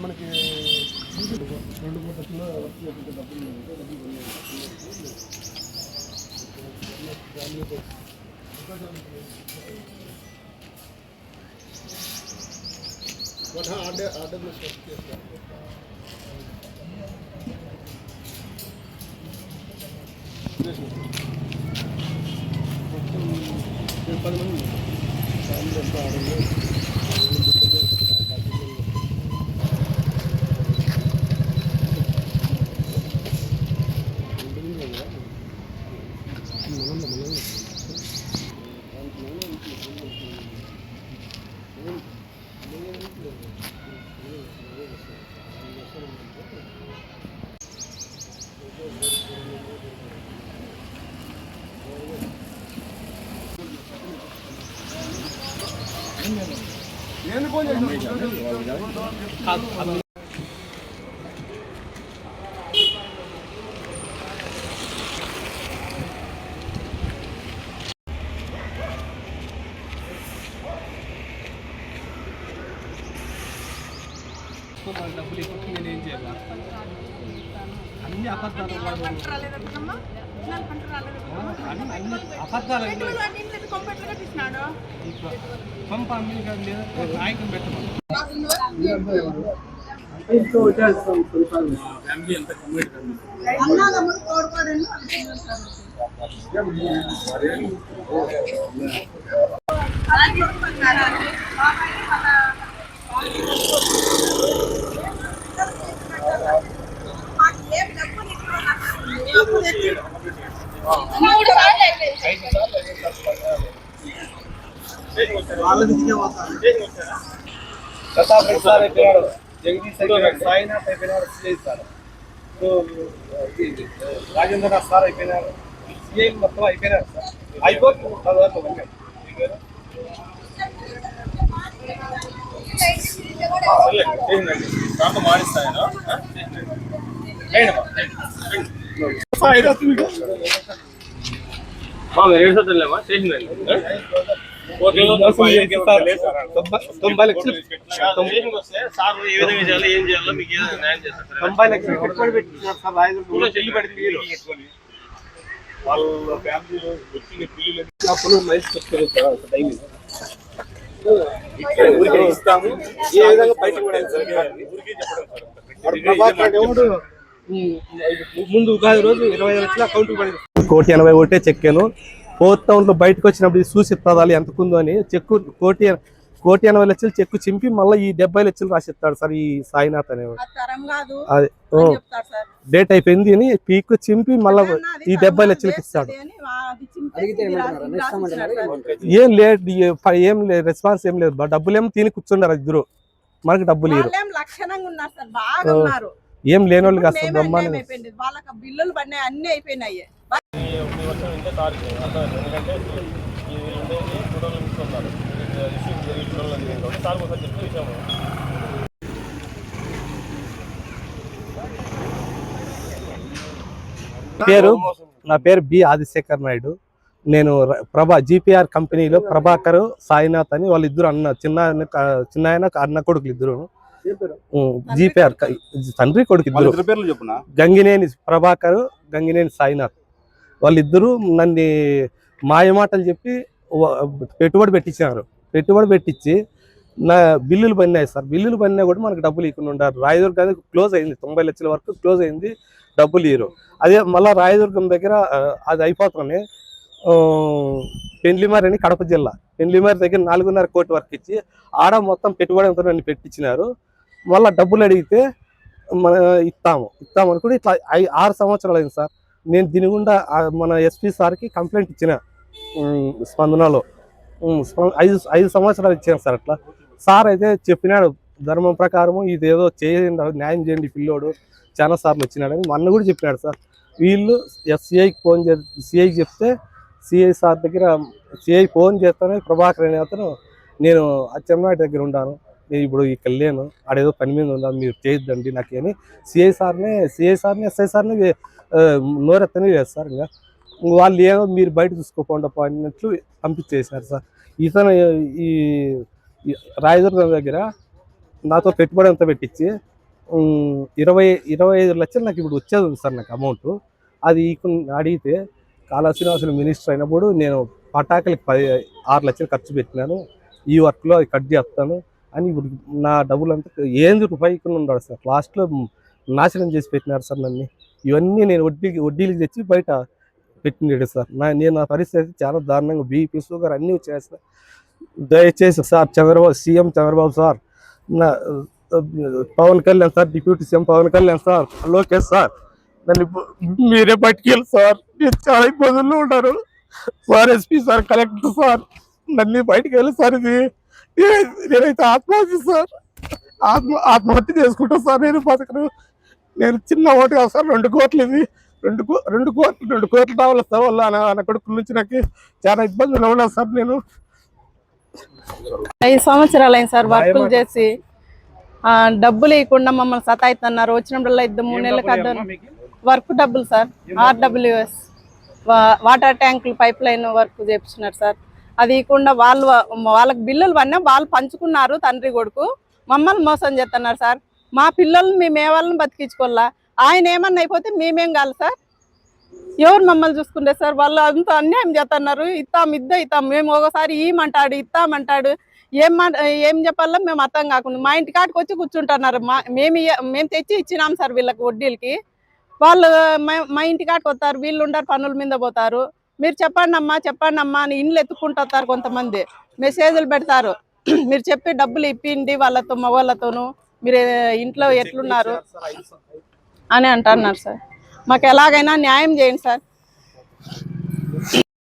మనకి 2 పూటల్లో డబ్బులు డబ్బులు ఎక్కువ నేనేం చేయాలి అన్ని అబద్ధాలు పంప నాయకం పెట్టమని ఫ్యామిలీ అంతా కమ్యూనిటీ సాయినాథ్ అయిపోయినాడు సిఐ సార్ రాజేంద్రనాథ్ సార్ అయిపోయినారు సిఐ మొత్తం అయిపోయినారు సార్ అయిపోతుంది 10 మారిస్తాను ఇస్తాము ఏ విధంగా బయటకు ముందు ఉగాది రోజు 25 లక్షల అకౌంట్ పడింది. 1,80,00,000 చెక్కాను. 4th టౌన్ లో బయటకు వచ్చినప్పుడు చూసి ప్రదాలు ఎంతకుందో అని చెక్కు 1,80,00,000 చెక్కు చింపి మళ్ళీ ఈ 70 లక్షలు రాసిస్తాడు సార్ ఈ సాయినాథ్ అనేవాడు. అదే డేట్ అయిపోయింది అని పీక్ చింపి మళ్ళీ ఈ 70 లక్షలకి ఇస్తాడు. ఏం లేదు రెస్పాన్స్ ఏం లేదు. డబ్బులేమో తిని కూర్చున్నారు ఇద్దరు. మనకి డబ్బులు ఏం లేని వాళ్ళు కాస్త బ్రహ్మాండంగా బిల్లులు పడినాయి, అన్ని అయిపోయినాయి. నా పేరు బి ఆదిశేఖర్ నాయుడు. నేను జీపీఆర్ కంపెనీలో ప్రభాకర్ సాయినాథ్ అని వాళ్ళిద్దరు అన్న చిన్న అన్న కొడుకులు ఇద్దరు. జీపీఆర్ తండ్రి కొడుకు ఇద్దరు. గంగినేని ప్రభాకర్, గంగినేని సాయినాథ్ వాళ్ళిద్దరూ నన్ను మాయమాటలు చెప్పి పెట్టుబడి పెట్టించినారు. పెట్టుబడి పెట్టించి నా బిల్లులు పడినాయి సార్. బిల్లులు పడినా కూడా మనకు డబ్బులు ఇవ్వకుండా ఉంటారు. రాయదుర్గం క్లోజ్ అయింది, 90 లక్షల వరకు క్లోజ్ అయింది, డబ్బులు ఇవ్వరు. అదే మళ్ళీ రాయదుర్గం దగ్గర అది అయిపోతుంది. పెండ్లిమారి అని కడప జిల్లా, పెండ్లిమారి దగ్గర 4.5 కోటి వరకు ఇచ్చి ఆడ మొత్తం పెట్టుబడి అంతా నన్ను పెట్టించినారు. మళ్ళీ డబ్బులు అడిగితే ఇస్తామని కూడా ఇట్లా 6 సంవత్సరాలు అయింది సార్. నేను దీని గుండా మన ఎస్పీ సార్కి కంప్లైంట్ ఇచ్చిన స్పందనలో 5 సంవత్సరాలు ఇచ్చాను సార్. అట్లా సార్ అయితే చెప్పినాడు ధర్మం ప్రకారము ఇదేదో చేయండి, న్యాయం చేయండి పిల్లోడు చాలా సార్లు వచ్చినాడని మొన్న కూడా చెప్పినాడు సార్. వీళ్ళు సిఐకి ఫోన్ సిఐకి చెప్తే సిఐ సార్ దగ్గర సిఐ ఫోన్ చేస్తానే ప్రభాకర్ అనే అతను నేను అచ్చెన్నాయుడు దగ్గర ఉన్నాను, నేను ఇప్పుడు ఇక్కడ లేను, ఆడేదో పని మీద ఉన్నాను, మీరు చేయొద్దండి నాకు అని సిఐ సార్ని ఎస్ఐ సార్ని నోరెత్తనే లేదు సార్. ఇంకా వాళ్ళు ఏమో మీరు బయట చూసుకోకుండా పోయినట్లు పంపించేశారు సార్. ఇతను ఈ రాయదుర్గం దగ్గర నాతో పెట్టుబడి అంతా పెట్టించి 25 లక్షలు నాకు ఇప్పుడు వచ్చేది ఉంది సార్ నాకు అమౌంట్. అది అడిగితే కాళా శ్రీనివాసులు మినిస్టర్ అయినప్పుడు నేను పటాకులకి 6 లక్షలు ఖర్చు పెట్టినాను, ఈ వర్క్లో అది కట్ చేస్తాను అని ఇప్పుడు నా డబ్బులంతా ఏంది రూపాయికి ఉన్నాడు సార్. లాస్ట్లో నాశనం చేసి పెట్టినారు సార్ నన్ను. ఇవన్నీ నేను వడ్డీలకి తెచ్చి బయట పెట్టినాడు సార్. నా పరిస్థితి చాలా దారుణంగా, బీపీ షుగర్ అన్నీ వచ్చాయి సార్. దయచేసి సార్ సీఎం చంద్రబాబు సార్, నా Pawan Kalyan sir, deputy CM Pawan Kalyan sir, Lokesh sir, నన్ను మీరే పట్టుకెళ్ళి సార్. నేను చాలా ఇబ్బందుల్లో ఉన్నారు sir. SP sir, collector sir, నన్ను బయటికి వెళ్ళి సార్. నేనైతే ఆత్మహత్య సార్, ఆత్మహత్య చేసుకుంటా సార్. నేను బతకను. నేను చిన్న ఓటు కాదు సార్, 2 కోట్లు. ఇది 2 కోట్లు రావాలి సార్. వాళ్ళ నా కొడుకుల నుంచి నాకు చాలా ఇబ్బందులు ఉన్నా సార్. నేను 5 సంవత్సరాలు అయింది సార్ వర్కులు చేసి. డబ్బులు ఇవ్వకుండా మమ్మల్ని సతాయిస్తున్నారు. వచ్చినప్పుడల్లా 2-3 నెలలకు అడ్డం వర్క్ డబ్బులు సార్. RWS వాటర్ ట్యాంకులు పైప్ లైన్ వర్క్ చేపించినారు సార్. అది ఇవ్వకుండా వాళ్ళకి బిల్లులు పడినా వాళ్ళు పంచుకున్నారు, తండ్రి కొడుకు. మమ్మల్ని మోసం చేస్తున్నారు సార్. మా పిల్లల్ని మేము ఏ వాళ్ళని బతికించుకోవాలా? ఆయన ఏమన్నా అయిపోతే మేమేం కాదు సార్. ఎవరు మమ్మల్ని చూసుకుంటే సార్? వాళ్ళు అంత అన్యాయం చేస్తున్నారు. ఇస్తాం మేము ఒకసారి ఇమ్మంటాడు, ఇస్తామంటాడు. ఏం చెప్పాలో మేము అర్థం కాకుండా మా ఇంటి కాడికి వచ్చి కూర్చుంటున్నారు. మేము తెచ్చి ఇచ్చినాం సార్ వీళ్ళకి వడ్డీలకి. వాళ్ళు మా ఇంటి కాడికి వస్తారు, వీళ్ళు ఉండరు, పనుల మీద పోతారు. మీరు చెప్పండి అమ్మా అని ఇండ్లు ఎత్తుకుంటారు. కొంతమంది మెసేజ్లు పెడతారు, మీరు చెప్పి డబ్బులు ఇప్పిండి వాళ్ళతో, మగవాళ్ళతోనూ మీరు ఇంట్లో ఎట్లున్నారు అని అంటున్నారు సార్. మాకు ఎలాగైనా న్యాయం చేయండి సార్.